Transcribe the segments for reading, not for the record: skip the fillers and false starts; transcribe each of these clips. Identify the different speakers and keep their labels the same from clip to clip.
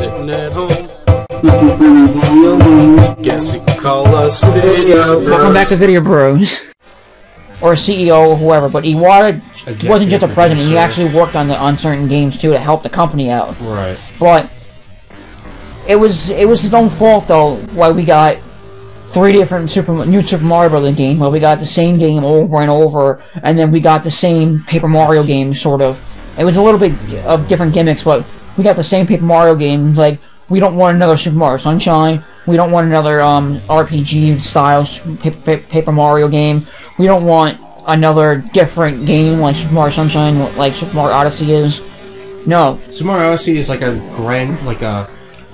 Speaker 1: sitting at home.
Speaker 2: Looking for the video games.
Speaker 1: Guess you could call us Vidya Bros.
Speaker 3: Welcome back to Vidya Bros. Or CEO or whoever, but Iwata wasn't just a president, he actually worked on certain games too to help the company out.
Speaker 4: Right.
Speaker 3: But it was his own fault though why we got 3 different new Super Mario Bros. Games, where we got the same game over and over, and then we got the same Paper Mario game, sort of. It was a little bit of different gimmicks, but we got the same Paper Mario game. Like, we don't want another Super Mario Sunshine, we don't want another RPG style Paper Mario game, we don't want another different game like Super Mario Sunshine, like Super Mario Odyssey is. No.
Speaker 4: Super Mario Odyssey is like a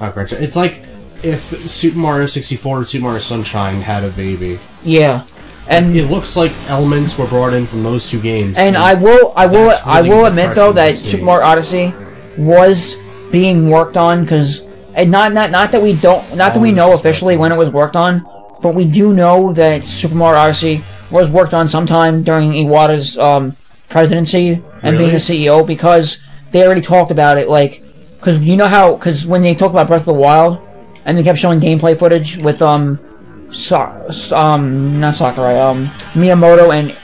Speaker 4: it's like if Super Mario 64 and Super Mario Sunshine had a baby.
Speaker 3: Yeah. And
Speaker 4: it looks like elements were brought in from those 2 games.
Speaker 3: And I will admit though that Super Mario Odyssey was being worked on, because not that we know officially when it was worked on, but we do know that Super Mario Odyssey was worked on sometime during Iwata's presidency and being the CEO, because they already talked about it. Like, because you know how, because when they talked about Breath of the Wild and they kept showing gameplay footage with not Sakurai, Miyamoto and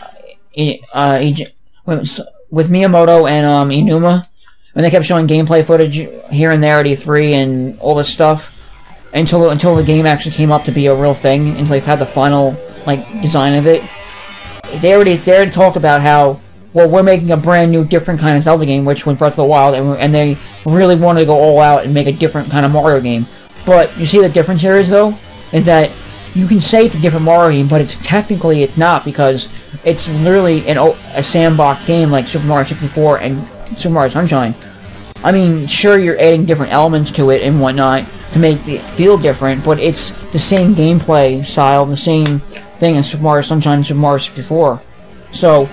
Speaker 3: with Miyamoto and Inuma, and they kept showing gameplay footage here and there at E3 and all this stuff until the game actually came up to be a real thing, until they've had the final design of it. They already talked about how, well, we're making a brand new, different kind of Zelda game, which was Breath of the Wild, and they really wanted to go all out and make a different kind of Mario game. But you see the difference here is, though, is that you can say it's a different Mario game, but it's not, because it's literally a sandbox game like Super Mario 64 and Super Mario Sunshine. I mean, sure, you're adding different elements to it and whatnot to make it feel different, but it's the same gameplay style, the same thing as Super Mario Sunshine and Super Mario 64. So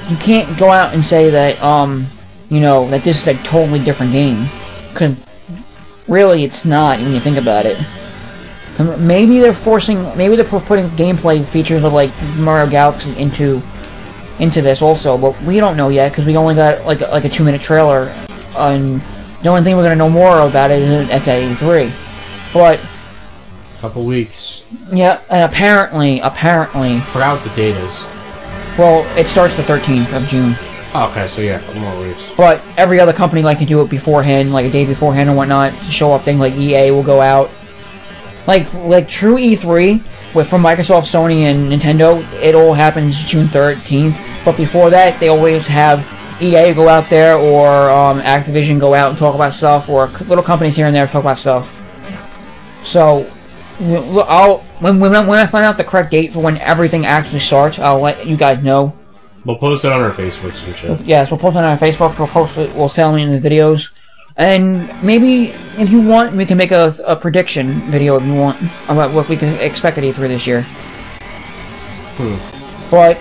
Speaker 3: you can't go out and say that, that this is a totally different game, because really it's not when you think about it. Maybe they're putting gameplay features of like Mario Galaxy into this also, but we don't know yet, because we only got like a 2-minute trailer, and the only thing we're gonna know more about it is at the E3. But
Speaker 4: couple weeks.
Speaker 3: Yeah, and apparently
Speaker 4: forgot what the date is.
Speaker 3: Well, it starts the 13th of June.
Speaker 4: Oh, okay, so yeah, a couple more weeks.
Speaker 3: But every other company can do it beforehand, like a day beforehand and whatnot, to show off things. Like EA will go out, like true E3 from Microsoft, Sony, and Nintendo. It all happens June 13th. But before that, they always have EA go out there, or Activision go out and talk about stuff, or little companies here and there talk about stuff. So when I find out the correct date for when everything actually starts, I'll let you guys know.
Speaker 4: We'll post it on our Facebook and shit.
Speaker 3: Yes, we'll post it on our Facebook. We'll tell me in the videos, and maybe if you want, we can make a prediction video if you want about what we can expect at E3 this year. But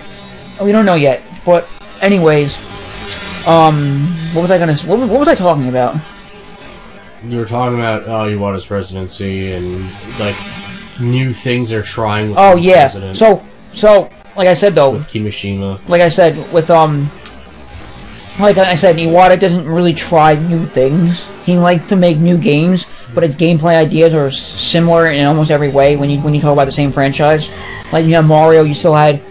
Speaker 3: we don't know yet. But anyways, what was I talking about?
Speaker 4: You were talking about Iwata's presidency and new things they're trying with
Speaker 3: the
Speaker 4: president.
Speaker 3: So like I said though,
Speaker 4: with Kimishima.
Speaker 3: Like I said, Iwata doesn't really try new things. He likes to make new games, but his gameplay ideas are similar in almost every way when you talk about the same franchise. Like, you have Mario, you still had,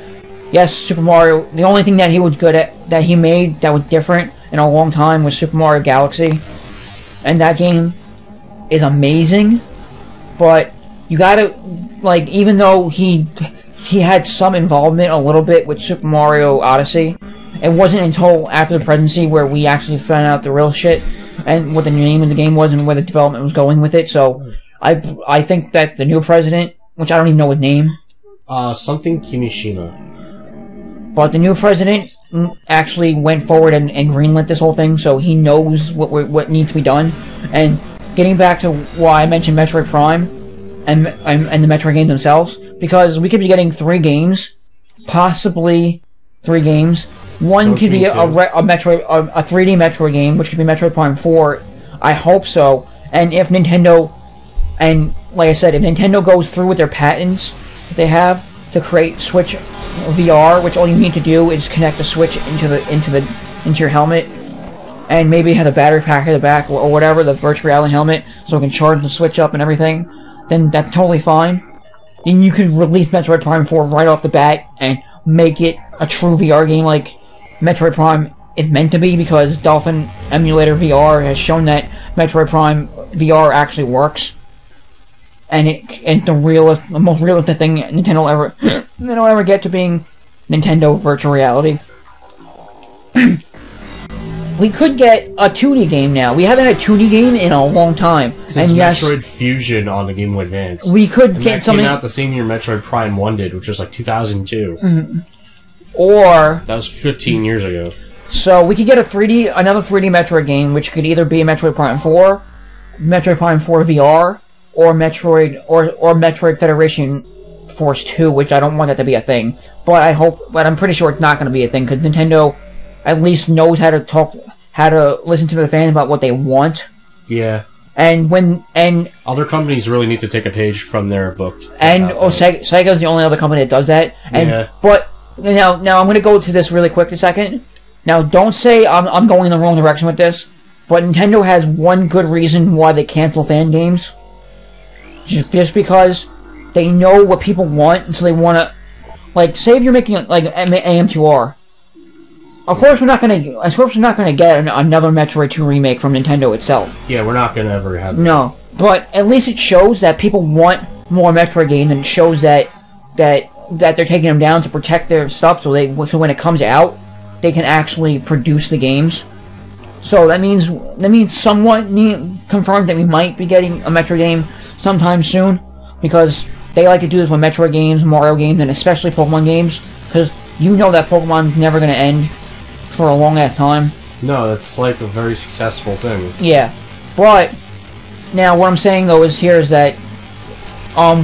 Speaker 3: yes, Super Mario. The only thing that he was good at, that he made that was different in a long time, was Super Mario Galaxy. And that game is amazing, but you gotta, even though he had some involvement a little bit with Super Mario Odyssey, it wasn't until after the presidency where we actually found out the real shit and what the name of the game was and where the development was going with it. So I think that the new president, which I don't even know his name,
Speaker 4: something Kimishima,
Speaker 3: but the new president actually went forward and greenlit this whole thing, so he knows what needs to be done. And getting back to why I mentioned Metroid Prime and the Metroid games themselves, because we could be getting 3 games, possibly 3 games. One could be a 3D Metroid game, which could be Metroid Prime 4. I hope so. And if Nintendo, and like I said, if Nintendo goes through with their patents that they have to create Switch VR, which all you need to do is connect the Switch into your helmet, and maybe have a battery pack at the back or whatever, the virtual reality helmet, so it can charge the Switch up and everything, then that's totally fine. And you could release Metroid Prime 4 right off the bat and make it a true VR game like Metroid Prime is meant to be, because Dolphin Emulator VR has shown that Metroid Prime VR actually works. And it's the most realistic thing Nintendo will ever get to being Nintendo virtual reality. We could get a 2D game now. We haven't had a 2D game in a long time.
Speaker 4: Since
Speaker 3: and yes,
Speaker 4: Metroid Fusion on the Game Boy Advance.
Speaker 3: We could
Speaker 4: and
Speaker 3: get
Speaker 4: that
Speaker 3: something
Speaker 4: came out the same year Metroid Prime 1 did, which was like 2002.
Speaker 3: Or
Speaker 4: that was 15 years ago.
Speaker 3: So we could get another 3D Metroid game, which could either be Metroid Prime 4, Metroid Prime 4 VR, or Metroid Federation Force 2, which I don't want that to be a thing. But I'm pretty sure it's not going to be a thing, because Nintendo at least knows how to listen to the fans about what they want.
Speaker 4: Yeah.
Speaker 3: And
Speaker 4: other companies really need to take a page from their book.
Speaker 3: And Sega's the only other company that does that. And
Speaker 4: yeah.
Speaker 3: But now I'm going to go to this really quick a second. Now, don't say I'm going in the wrong direction with this, but Nintendo has one good reason why they cancel fan games. Just because they know what people want, and so they want to, like, say if you're making like AM2R. Of course, we're not gonna get another Metroid 2 remake from Nintendo itself.
Speaker 4: Yeah, we're not gonna ever have that.
Speaker 3: No, but at least it shows that people want more Metroid games, and it shows that they're taking them down to protect their stuff, so when it comes out, they can actually produce the games. So that means somewhat confirmed that we might be getting a Metroid game sometime soon, because they like to do this with Metroid games, Mario games, and especially Pokemon games, because you know that Pokemon's never going to end for a long ass time.
Speaker 4: No, that's like a very successful thing.
Speaker 3: Yeah, but now what I'm saying though is that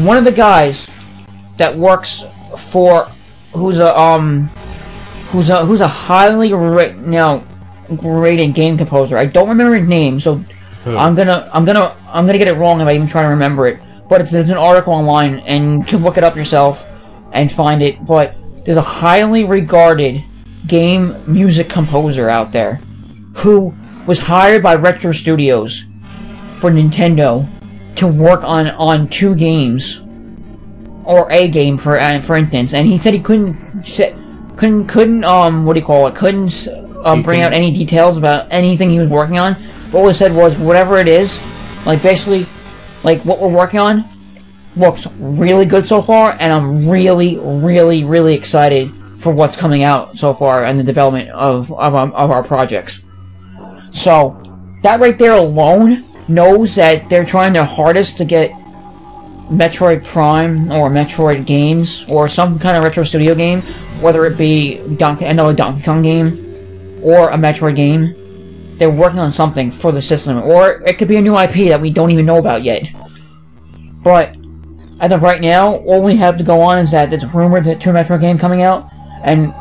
Speaker 3: one of the guys that works for who's a highly rated game composer. I don't remember his name, so I'm gonna get it wrong if I even try to remember it. But there's an article online, and you can look it up yourself and find it. But there's a highly regarded game music composer out there who was hired by Retro Studios for Nintendo to work on 2 games, or a game for instance, and he said he couldn't bring out any details about anything he was working on. But all he said was, whatever it is, like basically, like what we're working on looks really good so far, and I'm really, really, really excited for what's coming out so far and the development of our projects. So that right there alone knows that they're trying their hardest to get Metroid Prime or Metroid games or some kind of Retro Studio game, whether it be another Donkey Kong game or a Metroid game. They're working on something for the system, or it could be a new IP that we don't even know about yet. But as of right now, all we have to go on is that it's rumored that 2 Metroid game coming out, and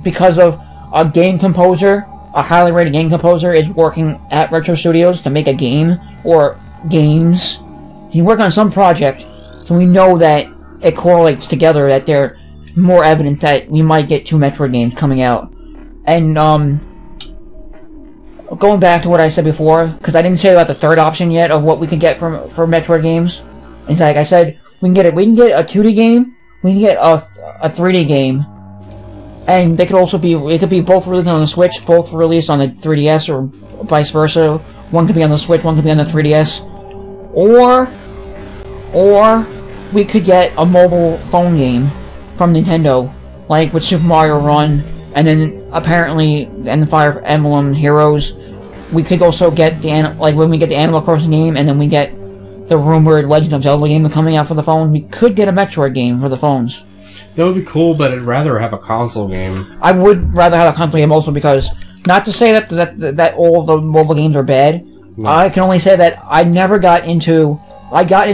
Speaker 3: because of a game composer, a highly rated game composer is working at Retro Studios to make a game or games. He's working on some project, so we know that it correlates together, that they're more evidence that we might get 2 Metroid games coming out. And going back to what I said before, because I didn't say about the third option yet of what we could get for Metroid games. It's like I said, we can get a 2D game, we can get a 3D game, and they could also be both released on the Switch, both released on the 3DS, or vice versa. One could be on the Switch, one could be on the 3DS, or we could get a mobile phone game from Nintendo, like with Super Mario Run, and then apparently in the Fire Emblem Heroes, we could also get when we get the Animal Crossing game, and then we get the rumored Legend of Zelda game coming out for the phone. We could get a Metroid game for the phones.
Speaker 4: That would be cool, but I'd rather have a console game.
Speaker 3: I would rather have a console game also, because not to say that all the mobile games are bad. No. I can only say that I got into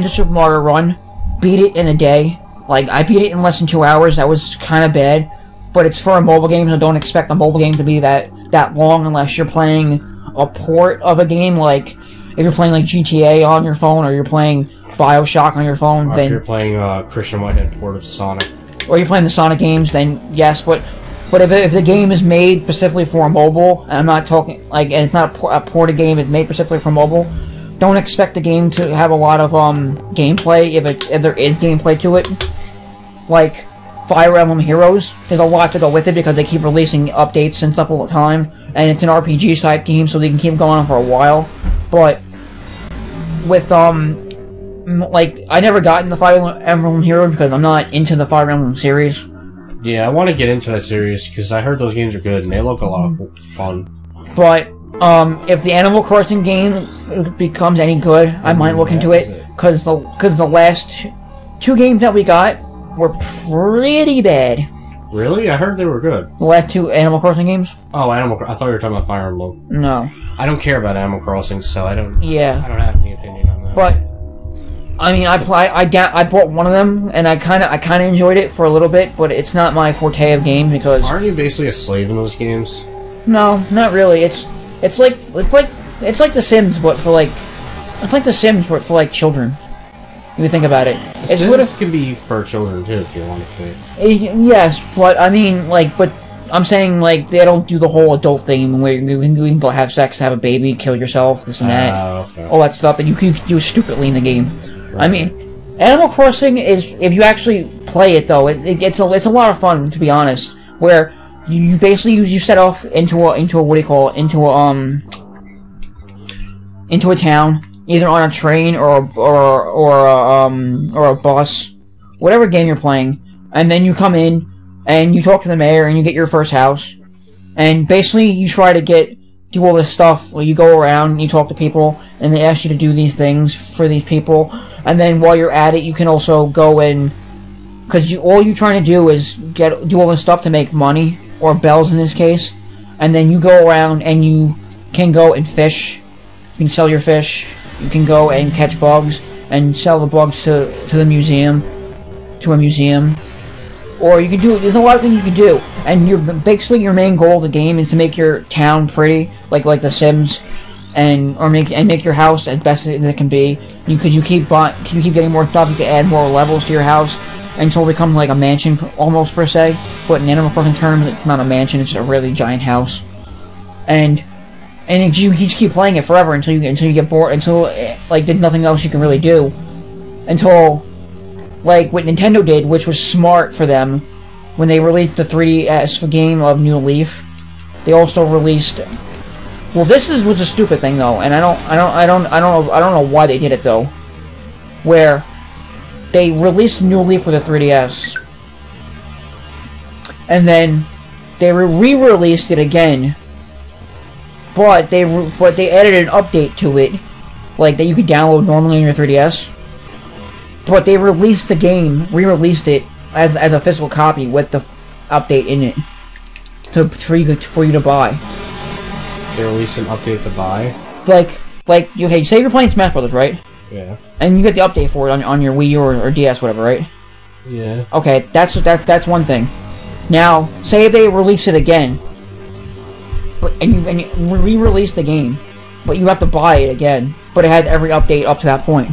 Speaker 3: Super Mario Run, beat it in a day. Like, I beat it in less than 2 hours. That was kind of bad. But it's for a mobile game, so don't expect a mobile game to be that long unless you're playing a port of a game. Like, if you're playing like GTA on your phone, or you're playing BioShock on your phone, then
Speaker 4: if you're playing Christian Whitehead port of Sonic,
Speaker 3: or you're playing the Sonic games, then yes. But But if the game is made specifically for mobile, and I'm not talking like, and it's not a ported game, it's made specifically for mobile, don't expect the game to have a lot of gameplay if there is gameplay to it. Like Fire Emblem Heroes, there's a lot to go with it because they keep releasing updates and stuff all the time, and it's an RPG type game, so they can keep going on for a while. But with like, I never got into Fire Emblem Heroes because I'm not into the Fire Emblem series.
Speaker 4: Yeah, I want to get into that series because I heard those games are good and they look a lot of fun.
Speaker 3: But if the Animal Crossing game becomes any good, I might look into it because the last two games that we got were pretty bad.
Speaker 4: Really? I heard they were good.
Speaker 3: The last two Animal Crossing games?
Speaker 4: Oh, I thought you were talking about Fire Emblem.
Speaker 3: No.
Speaker 4: I don't care about Animal Crossing, so I don't.
Speaker 3: Yeah.
Speaker 4: I don't have any opinion on that.
Speaker 3: But I mean, I bought one of them, and I kind of enjoyed it for a little bit, but it's not my forte of game because.
Speaker 4: Aren't you basically a slave in those games?
Speaker 3: No, not really. It's like The Sims, but for like, it's like The Sims, but for like children. If you think about it,
Speaker 4: it's Sims can be for children too, if you want to play.
Speaker 3: Yes, but I mean, like, but I'm saying like they don't do the whole adult thing where you can go have sex, have a baby, kill yourself, this and that,
Speaker 4: okay.
Speaker 3: all that stuff that you can do stupidly in the game. Right. I mean, Animal Crossing is, if you actually play it though, it's a lot of fun, to be honest. Where you basically you set off into a what do you call it, into a town, either on a train or a bus, whatever game you're playing, and then you come in and you talk to the mayor and you get your first house, and basically you try to do all this stuff where you go around and you talk to people and they ask you to do these things for these people, and then while you're at it you can also go in, because all you're trying to do is do all this stuff to make money, or bells in this case, and then you go around and you can go and fish, you can sell your fish, you can go and catch bugs and sell the bugs to a museum, or you can do, there's a lot of things you can do, and basically your main goal of the game is to make your town pretty, like The Sims, and make your house as best as it can be. Because you keep getting more stuff, you can add more levels to your house until it becomes like a mansion almost per se. But in Animal Crossing terms, it's not a mansion; it's a really giant house, and you just keep playing it forever until you get bored, until like there's nothing else you can really do, until like what Nintendo did, which was smart for them when they released the 3DS game of New Leaf. They also released. Well, this was a stupid thing though, and I don't know why they did it though. Where they released New Leaf for the 3DS, and then they re-released it again. But they added an update to it, like that you could download normally on your 3DS. But they released the game, re-released it as a physical copy with the update in it, for you to buy.
Speaker 4: They released an update to buy.
Speaker 3: Like okay, say you're playing Smash Brothers, right?
Speaker 4: Yeah. And
Speaker 3: you get the update for it on your Wii U or DS, whatever, right?
Speaker 4: Yeah.
Speaker 3: Okay, that's one thing. Now, say if they release it again, and you re-release the game, but you have to buy it again, but it had every update up to that point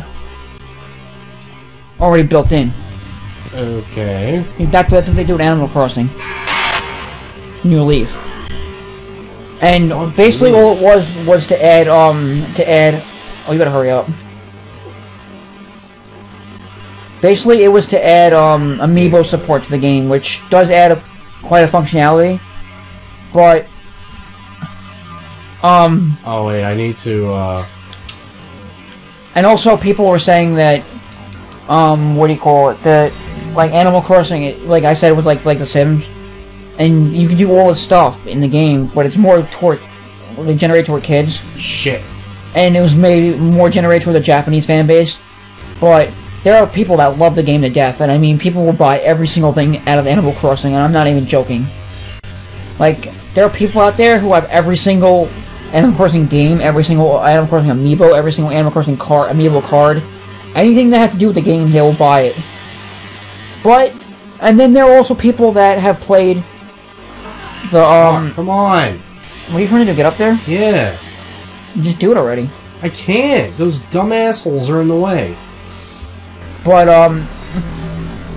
Speaker 3: already built in.
Speaker 4: Okay.
Speaker 3: That's what they do with Animal Crossing. New Leaf. And basically all it was to add, oh, you better hurry up. Basically it was to add, amiibo support to the game, which does add quite a functionality, but,
Speaker 4: oh wait, I need to,
Speaker 3: and also people were saying that, what do you call it, that, like, Animal Crossing, like I said, it was like The Sims, and you can do all this stuff in the game, but it's more generated toward kids.
Speaker 4: Shit.
Speaker 3: And it was made more generated toward the Japanese fan base, but there are people that love the game to death, and I mean, people will buy every single thing out of Animal Crossing, and I'm not even joking. Like, there are people out there who have every single Animal Crossing game, every single Animal Crossing amiibo, every single Animal Crossing amiibo card. Anything that has to do with the game, they will buy it. But, and then there are also people that have played the,
Speaker 4: come on!
Speaker 3: What are you trying to do, get up there?
Speaker 4: Yeah.
Speaker 3: Just do it already.
Speaker 4: I can't! Those dumb assholes are in the way.
Speaker 3: But,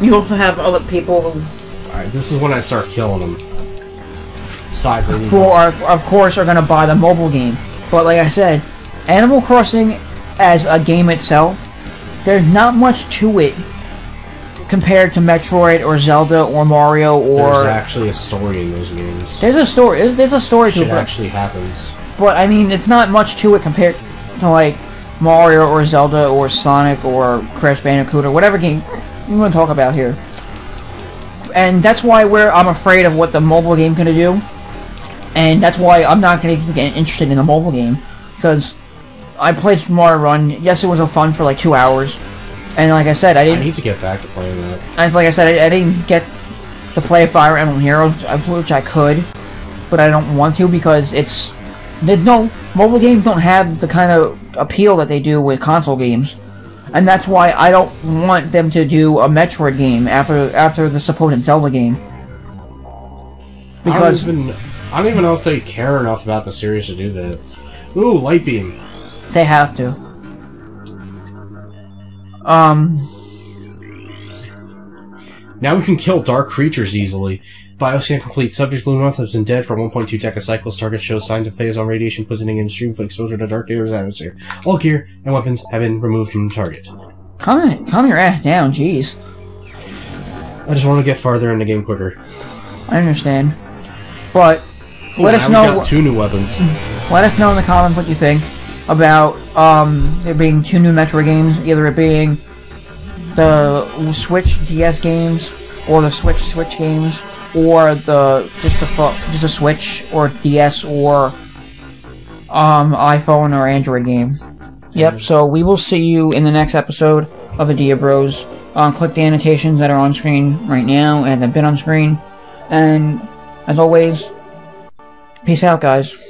Speaker 3: you also have other people who...
Speaker 4: Alright, this is when I start killing them. Besides,
Speaker 3: who are, of course, are going to buy the mobile game. But like I said, Animal Crossing as a game itself, there's not much to it compared to Metroid or Zelda or Mario or...
Speaker 4: There's actually a story in those games.
Speaker 3: There's a story. There's a story to it.
Speaker 4: Shit actually happens.
Speaker 3: But I mean, it's not much to it compared to like Mario or Zelda or Sonic or Crash Bandicoot or whatever game you want to talk about here. And that's why I'm afraid of what the mobile game can do. And that's why I'm not going to get interested in the mobile game. Because I played Super Mario Run. Yes, it was fun for like 2 hours. And like I said, I
Speaker 4: need to get back to playing that.
Speaker 3: And like I said, I didn't get to play Fire Emblem Heroes, which I could. But I don't want to because mobile games don't have the kind of appeal that they do with console games. And that's why I don't want them to do a Metroid game after the supposed Zelda game. Because
Speaker 4: I don't even know if they care enough about the series to do that. Ooh, Light Beam.
Speaker 3: They have to.
Speaker 4: Now we can kill dark creatures easily. Bioscan complete. Subject Lunoth has been dead for 1.2 decacycles. Target shows signs of phase on radiation poisoning and extreme exposure to dark area's atmosphere. All gear and weapons have been removed from the target.
Speaker 3: Calm your ass down, jeez.
Speaker 4: I just want to get farther in the game quicker.
Speaker 3: I understand. But
Speaker 4: let us know. We got 2 new weapons.
Speaker 3: Let us know in the comments what you think about there being 2 new Metroid games, either it being the Switch DS games or the Switch games, or just a Switch or DS or iPhone or Android game. Yep. So we will see you in the next episode of Vidya Bros. Click the annotations that are on screen right now and have been on screen. And as always, peace out, guys.